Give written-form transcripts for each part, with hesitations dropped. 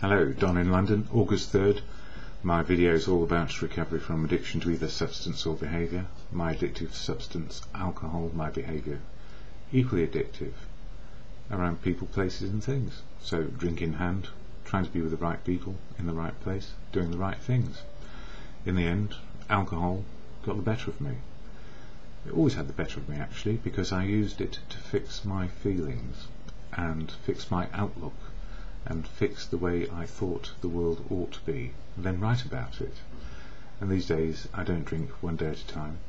Hello, Don in London, August 3rd. My video is all about recovery from addiction to either substance or behaviour. My addictive substance, alcohol, my behaviour, equally addictive, around people, places and things. So drink in hand, trying to be with the right people, in the right place, doing the right things. In the end, alcohol got the better of me. It always had the better of me actually, because I used it to fix my feelings and fix my outlook and fix the way I thought the world ought to be, and then write about it. And these days I don't drink one day at a time,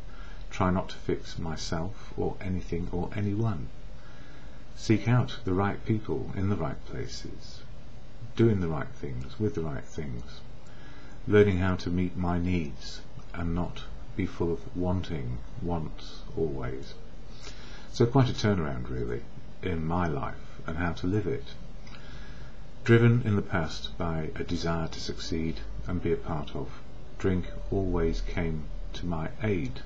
try not to fix myself or anything or anyone. Seek out the right people in the right places, doing the right things with the right things, learning how to meet my needs and not be full of wanting, wants, always. So quite a turnaround really in my life and how to live it. Driven in the past by a desire to succeed and be a part of, drink always came to my aid.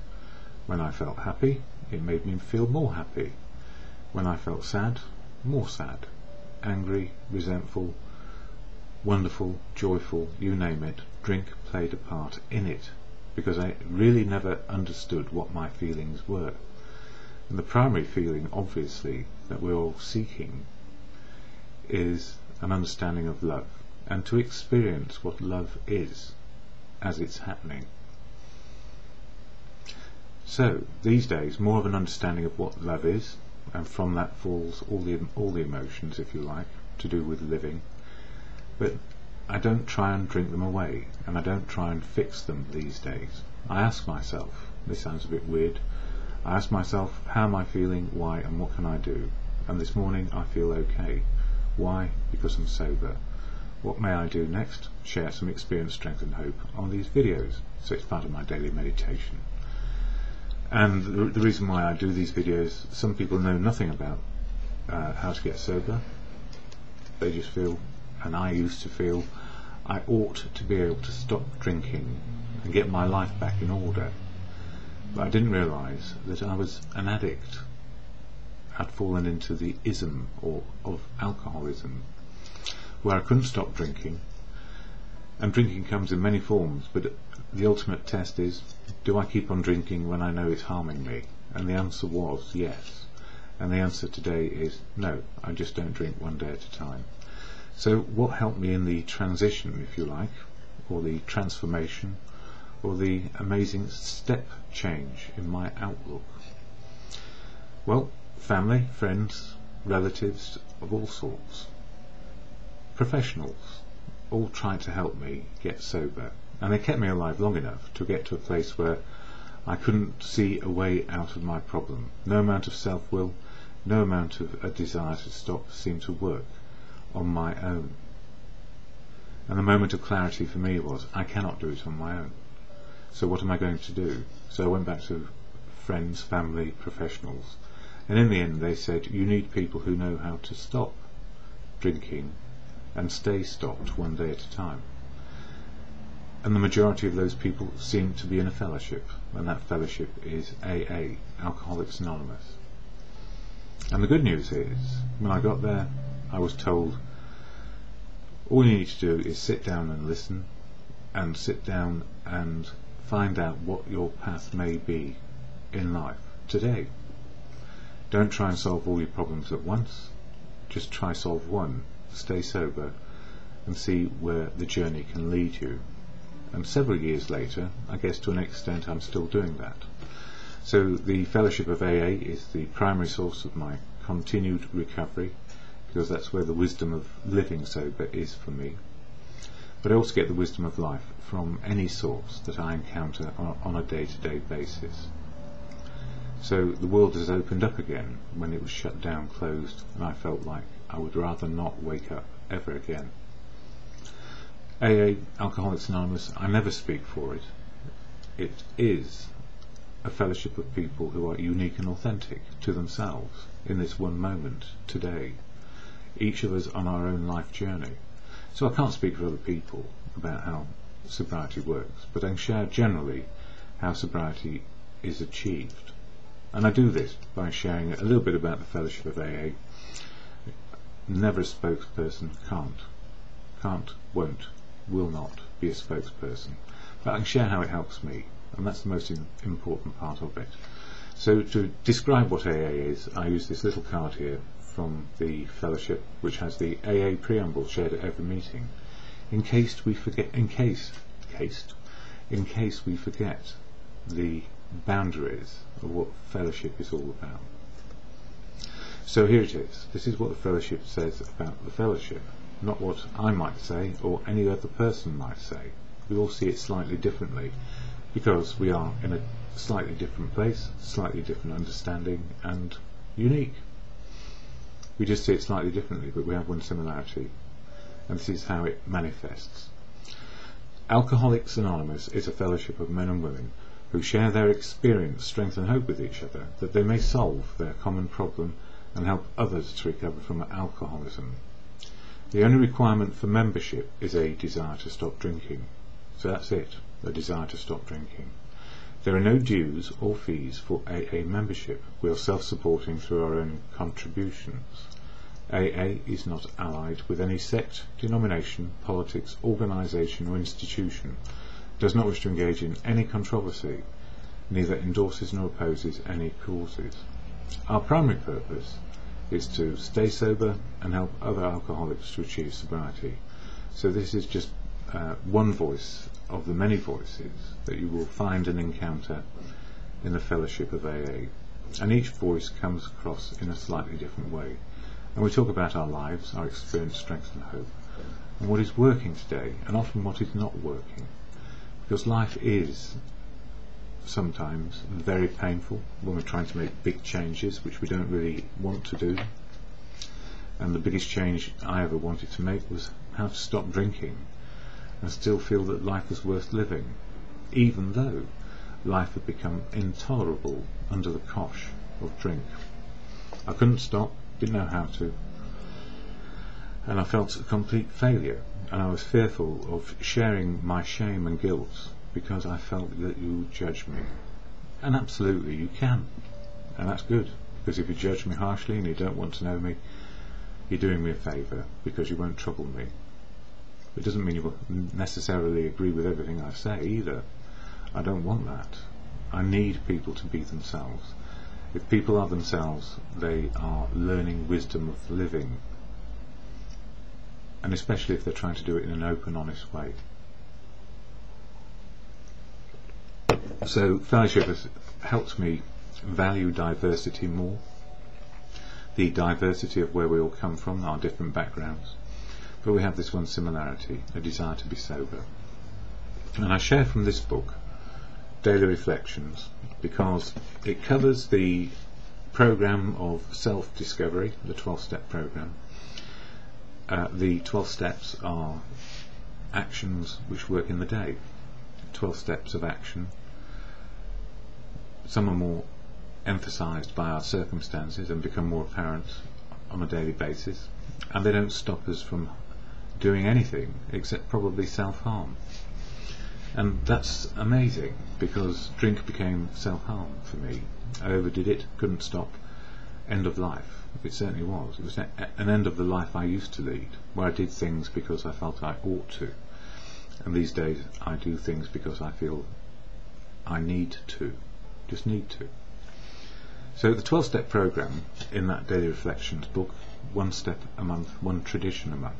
When I felt happy, it made me feel more happy. When I felt sad, more sad. Angry, resentful, wonderful, joyful, you name it, drink played a part in it, because I really never understood what my feelings were. And the primary feeling, obviously, that we're all seeking is an understanding of love, and to experience what love is as it's happening. So these days, more of an understanding of what love is, and from that falls all the emotions, if you like, to do with living. But I don't try and drink them away, and I don't try and fix them these days. I ask myself, this sounds a bit weird, I ask myself, how am I feeling, why, and what can I do? And this morning I feel okay. Why? Because I'm sober. What may I do next? Share some experience, strength and hope on these videos. So it's part of my daily meditation. And the reason why I do these videos, some people know nothing about how to get sober. They just feel, and I used to feel, I ought to be able to stop drinking and get my life back in order. But I didn't realise that I was an addict. I'd fallen into the ism of alcoholism, where I couldn't stop drinking, and drinking comes in many forms, but the ultimate test is, do I keep on drinking when I know it's harming me? And the answer was yes, and the answer today is no, I just don't drink one day at a time. So what helped me in the transition, if you like, or the transformation, or the amazing step change in my outlook? Well, family, friends, relatives of all sorts, professionals, all tried to help me get sober, and they kept me alive long enough to get to a place where I couldn't see a way out of my problem. No amount of self-will, no amount of a desire to stop seemed to work on my own. And the moment of clarity for me was, I cannot do it on my own. So what am I going to do? So I went back to friends, family, professionals, and in the end they said, you need people who know how to stop drinking and stay stopped one day at a time. And the majority of those people seem to be in a fellowship, and that fellowship is AA, Alcoholics Anonymous. And the good news is, when I got there, I was told, all you need to do is sit down and listen, and sit down and find out what your path may be in life today. Don't try and solve all your problems at once, just try solve one, stay sober, and see where the journey can lead you. And several years later, I guess to an extent I'm still doing that. So the Fellowship of AA is the primary source of my continued recovery, because that's where the wisdom of living sober is for me. But I also get the wisdom of life from any source that I encounter on a day-to-day basis. So the world has opened up again when it was shut down, closed, and I felt like I would rather not wake up ever again. AA, Alcoholics Anonymous, I never speak for it. It is a fellowship of people who are unique and authentic to themselves in this one moment, today. Each of us on our own life journey. So I can't speak for other people about how sobriety works, but I can share generally how sobriety is achieved. And I do this by sharing a little bit about the Fellowship of AA. Never a spokesperson, can't. can't, won't, will not be a spokesperson, but I can share how it helps me, and that's the most important part of it. So to describe what AA is, I use this little card here from the fellowship, which has the AA preamble shared at every meeting, in case we forget the boundaries of what fellowship is all about. So here it is. This is what the fellowship says about the fellowship, not what I might say or any other person might say. We all see it slightly differently because we are in a slightly different place, slightly different understanding, and unique. We just see it slightly differently, but we have one similarity, and this is how it manifests. Alcoholics Anonymous is a fellowship of men and women who share their experience, strength and hope with each other, that they may solve their common problem and help others to recover from alcoholism. The only requirement for membership is a desire to stop drinking. So that's it, a desire to stop drinking. There are no dues or fees for AA membership. We are self-supporting through our own contributions. AA is not allied with any sect, denomination, politics, organisation or institution, does not wish to engage in any controversy, neither endorses nor opposes any causes. Our primary purpose is to stay sober and help other alcoholics to achieve sobriety. So this is just one voice of the many voices that you will find and encounter in the fellowship of AA, and each voice comes across in a slightly different way, and we talk about our lives, our experience, strength and hope, and what is working today and often what is not working, because life is sometimes very painful when we're trying to make big changes which we don't really want to do. And the biggest change I ever wanted to make was how to stop drinking and still feel that life was worth living, even though life had become intolerable under the cosh of drink. I couldn't stop, didn't know how to, and I felt a complete failure, and I was fearful of sharing my shame and guilt because I felt that you would judge me. And absolutely you can, and that's good, because if you judge me harshly and you don't want to know me, you're doing me a favour, because you won't trouble me. It doesn't mean you will necessarily agree with everything I say either. I don't want that. I need people to be themselves. If people are themselves, they are learning wisdom of living, and especially if they're trying to do it in an open, honest way. So fellowship has helped me value diversity more, the diversity of where we all come from, our different backgrounds, but we have this one similarity, a desire to be sober. And I share from this book, Daily Reflections, because it covers the program of self-discovery, the 12-step program. The 12 steps are actions which work in the day, 12 steps of action. Some are more emphasised by our circumstances and become more apparent on a daily basis, and they don't stop us from doing anything except probably self-harm. And that's amazing, because drink became self-harm for me. I overdid it, couldn't stop, end of life. It certainly was. It was an end of the life I used to lead, where I did things because I felt I ought to, and these days I do things because I feel I need to, just need to. So the 12-step program in that Daily Reflections book, one step a month, one tradition a month.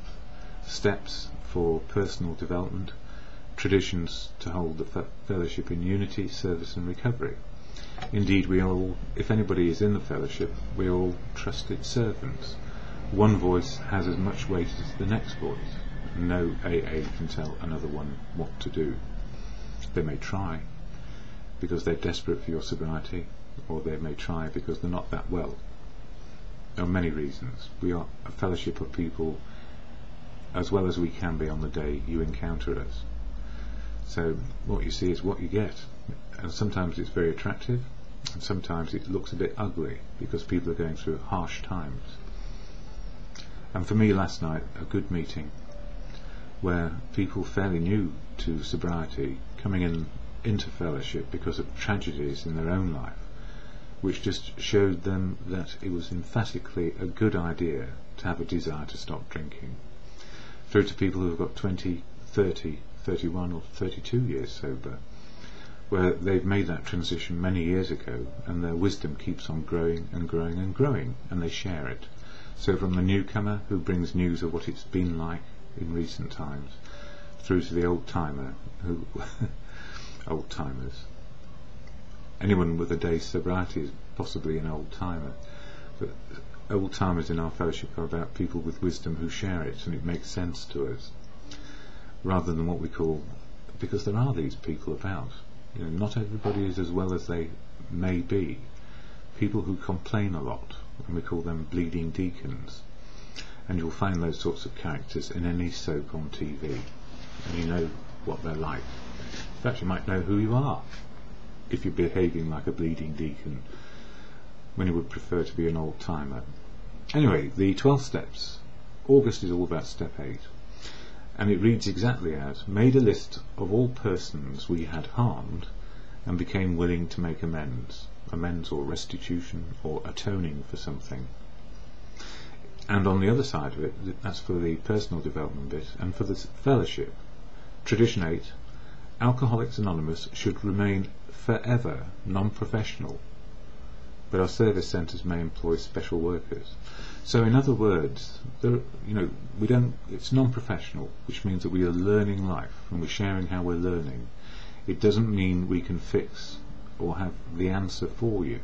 Steps for personal development, traditions to hold the fellowship in unity, service and recovery. Indeed, we are all, if anybody is in the fellowship, we are all trusted servants. One voice has as much weight as the next voice. No AA can tell another one what to do. They may try because they're desperate for your sobriety, or they may try because they're not that well. There are many reasons. We are a fellowship of people as well as we can be on the day you encounter us. So what you see is what you get, and sometimes it's very attractive and sometimes it looks a bit ugly because people are going through harsh times. And for me last night, a good meeting where people fairly new to sobriety coming into fellowship because of tragedies in their own life, which just showed them that it was emphatically a good idea to have a desire to stop drinking. through to people who have got 20, 30, 31 or 32 years sober, where they've made that transition many years ago, and their wisdom keeps on growing and growing and growing, and they share it. So from the newcomer who brings news of what it's been like in recent times, through to the old-timer who old-timers. Anyone with a day's sobriety is possibly an old-timer, but old-timers in our fellowship are about people with wisdom who share it, and it makes sense to us, rather than what we call, because there are these people about. You know, not everybody is as well as they may be. People who complain a lot, and we call them bleeding deacons. And you'll find those sorts of characters in any soap on TV, and you know what they're like. In fact, you might know who you are if you're behaving like a bleeding deacon when you would prefer to be an old-timer. Anyway, the 12 steps. August is all about step 8. And it reads exactly as, made a list of all persons we had harmed and became willing to make amends. Amends or restitution or atoning for something. And on the other side of it, that's for the personal development bit, and for the fellowship. Tradition 8, Alcoholics Anonymous should remain forever non-professional, but our service centres may employ special workers. So in other words, it's non-professional, which means that we are learning life and we're sharing how we're learning. It doesn't mean we can fix or have the answer for you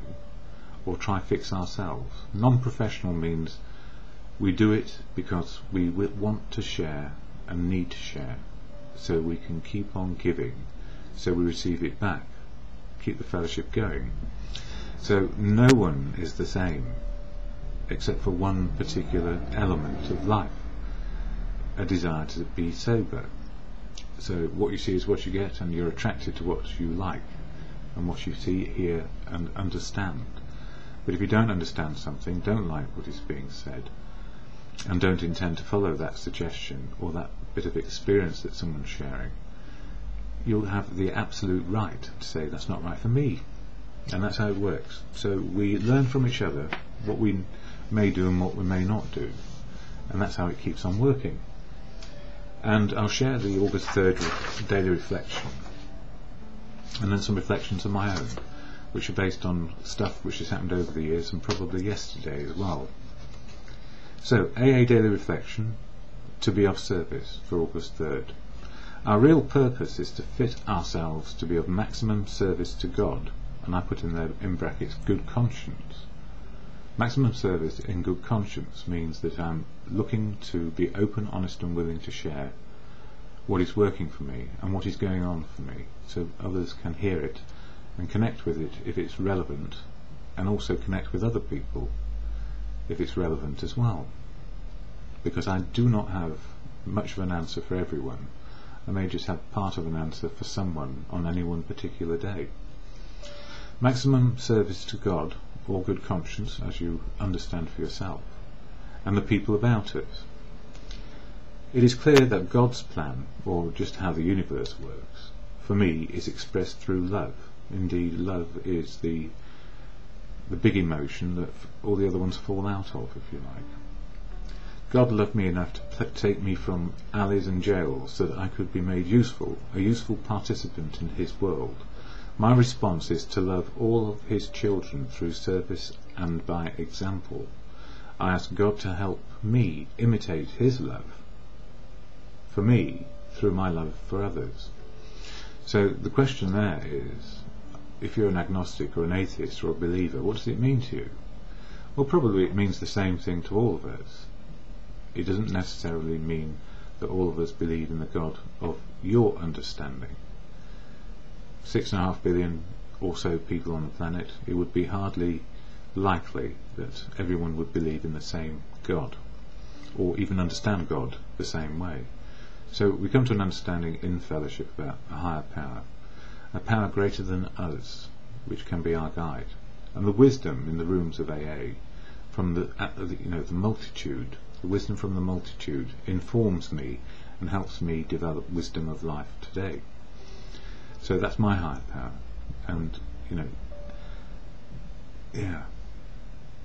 or try fix ourselves. Non-professional means we do it because we want to share and need to share, so we can keep on giving, so we receive it back, keep the fellowship going. So no one is the same, except for one particular element of life, a desire to be sober. So what you see is what you get, and you're attracted to what you like and what you see, hear and understand. But if you don't understand something, don't like what is being said, and don't intend to follow that suggestion or that bit of experience that someone's sharing, you'll have the absolute right to say that's not right for me. And that's how it works. So we learn from each other what we may do and what we may not do, and that's how it keeps on working. And I'll share the August 3rd daily reflection, and then some reflections of my own, which are based on stuff which has happened over the years and probably yesterday as well. So, AA daily reflection, to be of service, for August 3rd. Our real purpose is to fit ourselves to be of maximum service to God, and I put in there in brackets good conscience. Maximum service in good conscience means that I'm looking to be open, honest and willing to share what is working for me and what is going on for me, so others can hear it and connect with it if it's relevant, and also connect with other people if it's relevant as well. Because I do not have much of an answer for everyone. I may just have part of an answer for someone on any one particular day. Maximum service to God, or good conscience, as you understand for yourself, and the people about us. It is clear that God's plan, or just how the universe works, for me is expressed through love. Indeed, love is the big emotion that all the other ones fall out of, if you like. God loved me enough to take me from alleys and jails so that I could be made useful, a useful participant in his world. My response is to love all of his children through service and by example. I ask God to help me imitate his love for me through my love for others. So the question there is, if you're an agnostic or an atheist or a believer, what does it mean to you? Well, probably it means the same thing to all of us. It doesn't necessarily mean that all of us believe in the God of your understanding. 6.5 billion or so people on the planet, it would be hardly likely that everyone would believe in the same God, or even understand God the same way. So we come to an understanding in fellowship about a higher power, a power greater than us, which can be our guide, and the wisdom in the rooms of AA from the multitude. The wisdom from the multitude informs me and helps me develop wisdom of life today. So that's my higher power, and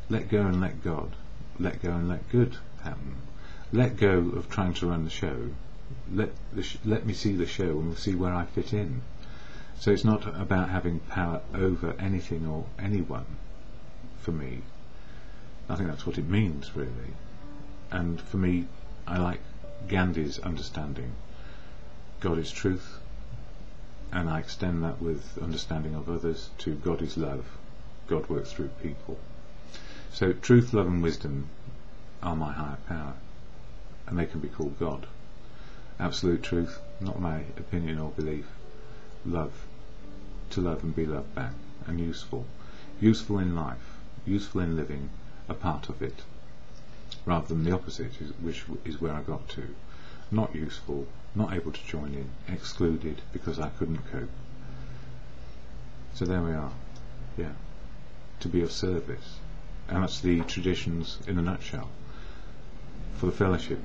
let go and let God, let go and let good happen. Let go of trying to run the show. Let me see the show, and we'll see where I fit in. So it's not about having power over anything or anyone. For me, I think that's what it means, really. And for me, I like Gandhi's understanding. God is truth, and I extend that with understanding of others to God is love. God works through people. So truth, love and wisdom are my higher power, and they can be called God. Absolute truth, not my opinion or belief. Love, to love and be loved back, and useful. Useful in life, useful in living, a part of it, rather than the opposite, which is where I got to. Not useful, not able to join in, excluded because I couldn't cope. So there we are, yeah, to be of service. And that's the traditions in a nutshell. For the fellowship,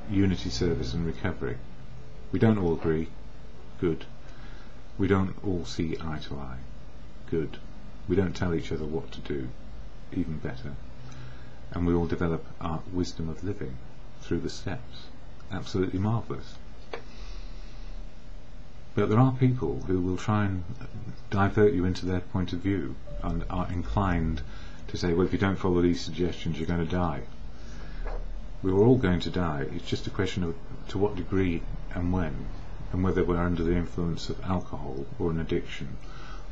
unity, service and recovery. We don't all agree, good. We don't all see eye to eye, good. We don't tell each other what to do, even better. And we all develop our wisdom of living through the steps. Absolutely marvellous. But there are people who will try and divert you into their point of view and are inclined to say, well, if you don't follow these suggestions, you're going to die. We were all going to die. It's just a question of to what degree and when, and whether we're under the influence of alcohol or an addiction,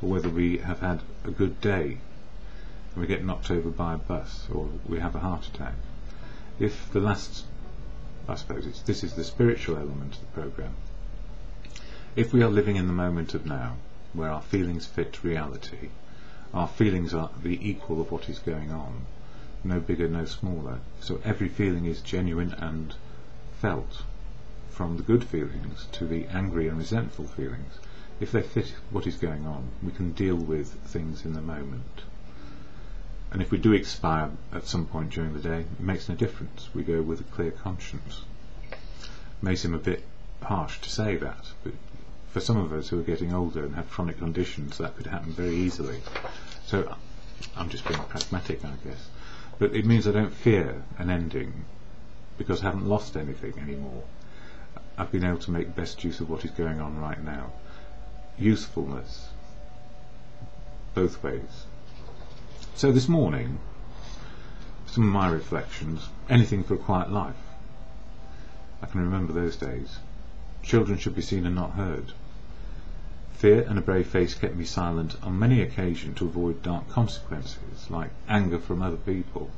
or whether we have had a good day and we get knocked over by a bus, or we have a heart attack. If the last, I suppose this is the spiritual element of the programme. If we are living in the moment of now, where our feelings fit reality, our feelings are the equal of what is going on, no bigger, no smaller, so every feeling is genuine and felt, from the good feelings to the angry and resentful feelings. If they fit what is going on, we can deal with things in the moment. And if we do expire at some point during the day, it makes no difference. We go with a clear conscience. It may seem a bit harsh to say that, but for some of us who are getting older and have chronic conditions, that could happen very easily. So I'm just being pragmatic, I guess. But it means I don't fear an ending, because I haven't lost anything anymore. I've been able to make best use of what is going on right now. Usefulness, both ways. So this morning, some of my reflections, anything for a quiet life. I can remember those days. Children should be seen and not heard. Fear and a brave face kept me silent on many occasions to avoid dark consequences, like anger from other people.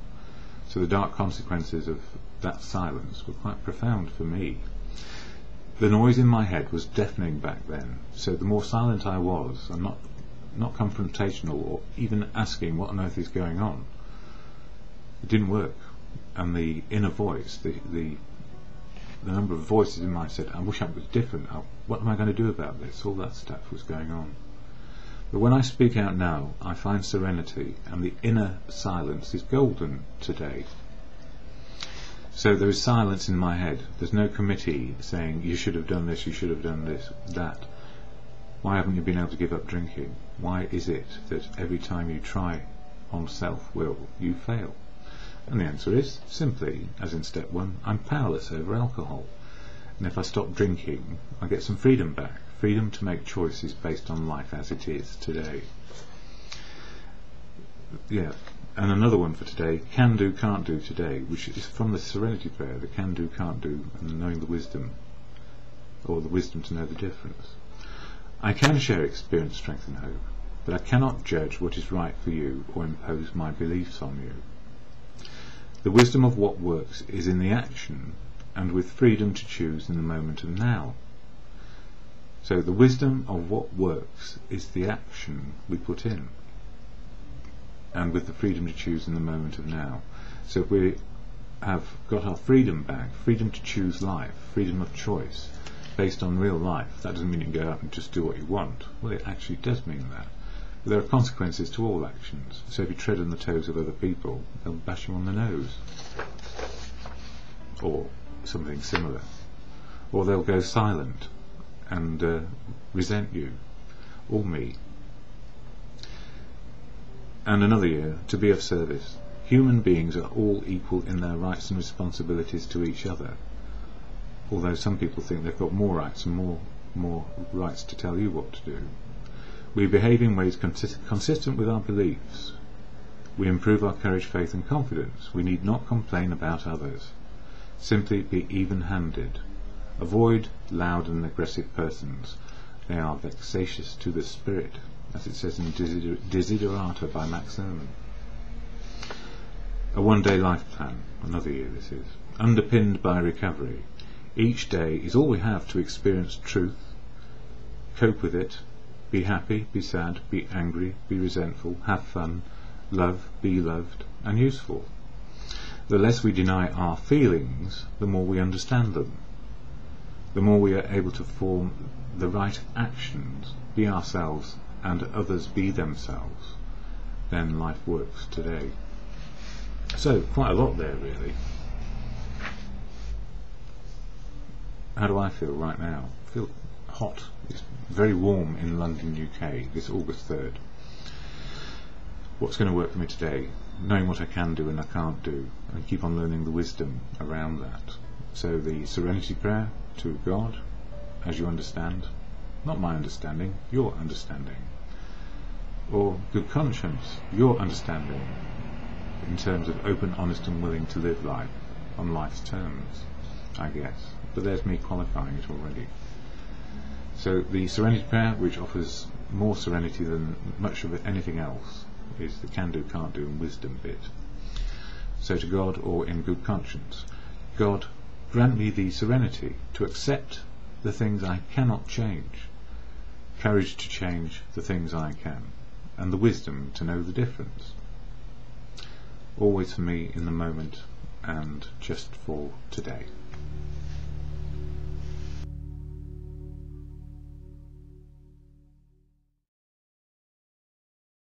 So the dark consequences of that silence were quite profound for me. The noise in my head was deafening back then, so the more silent I was, and not confrontational or even asking what on earth is going on, it didn't work. And the inner voice, the number of voices in my head said, I wish I was different, what am I going to do about this? All that stuff was going on. But when I speak out now, I find serenity, and the inner silence is golden today. So there is silence in my head. There's no committee saying, you should have done this, you should have done this, that. Why haven't you been able to give up drinking? Why is it that every time you try on self-will, you fail? And the answer is, simply, as in step one, I'm powerless over alcohol. And if I stop drinking, I get some freedom back. Freedom to make choices based on life as it is today. Yeah, and another one for today, can do, can't do today, which is from the Serenity Prayer, the can do, can't do, and knowing the wisdom, or the wisdom to know the difference. I can share experience, strength and hope, but I cannot judge what is right for you or impose my beliefs on you. The wisdom of what works is in the action, and with freedom to choose in the moment of now. So the wisdom of what works is the action we put in, and with the freedom to choose in the moment of now. So if we have got our freedom back, freedom to choose life, freedom of choice, based on real life, that doesn't mean you can go out and just do what you want. Well, it actually does mean that. But there are consequences to all actions. So if you tread on the toes of other people, they'll bash you on the nose. Or something similar. Or they'll go silent and resent you, or me. And another year, to be of service, Human beings are all equal in their rights and responsibilities to each other, although some people think they've got more rights and more rights to tell you what to do. We behave in ways consistent with our beliefs. We improve our courage, faith and confidence. We need not complain about others. Simply be even-handed. Avoid loud and aggressive persons. They are vexatious to the spirit, as it says in Desiderata by Max Ehrmann. A one-day life plan, another year this is, underpinned by recovery. Each day is all we have to experience truth, cope with it, be happy, be sad, be angry, be resentful, have fun, love, be loved, and useful. The less we deny our feelings, the more we understand them. The more we are able to form the right actions, be ourselves, and others be themselves, then life works today. So, quite a lot there, really. How do I feel right now? I feel hot. It's very warm in London, UK, this August 3rd. What's going to work for me today? Knowing what I can do and I can't do, and keep on learning the wisdom around that. So the serenity prayer to God, as you understand, not my understanding, your understanding. Or good conscience, your understanding, in terms of open, honest and willing to live life on life's terms, I guess. But there's me qualifying it already. So the serenity prayer, which offers more serenity than much of anything else, is the can do, can't do and wisdom bit. So to God, or in good conscience, God, grant me the serenity to accept the things I cannot change, courage to change the things I can, and the wisdom to know the difference. Always for me in the moment and just for today.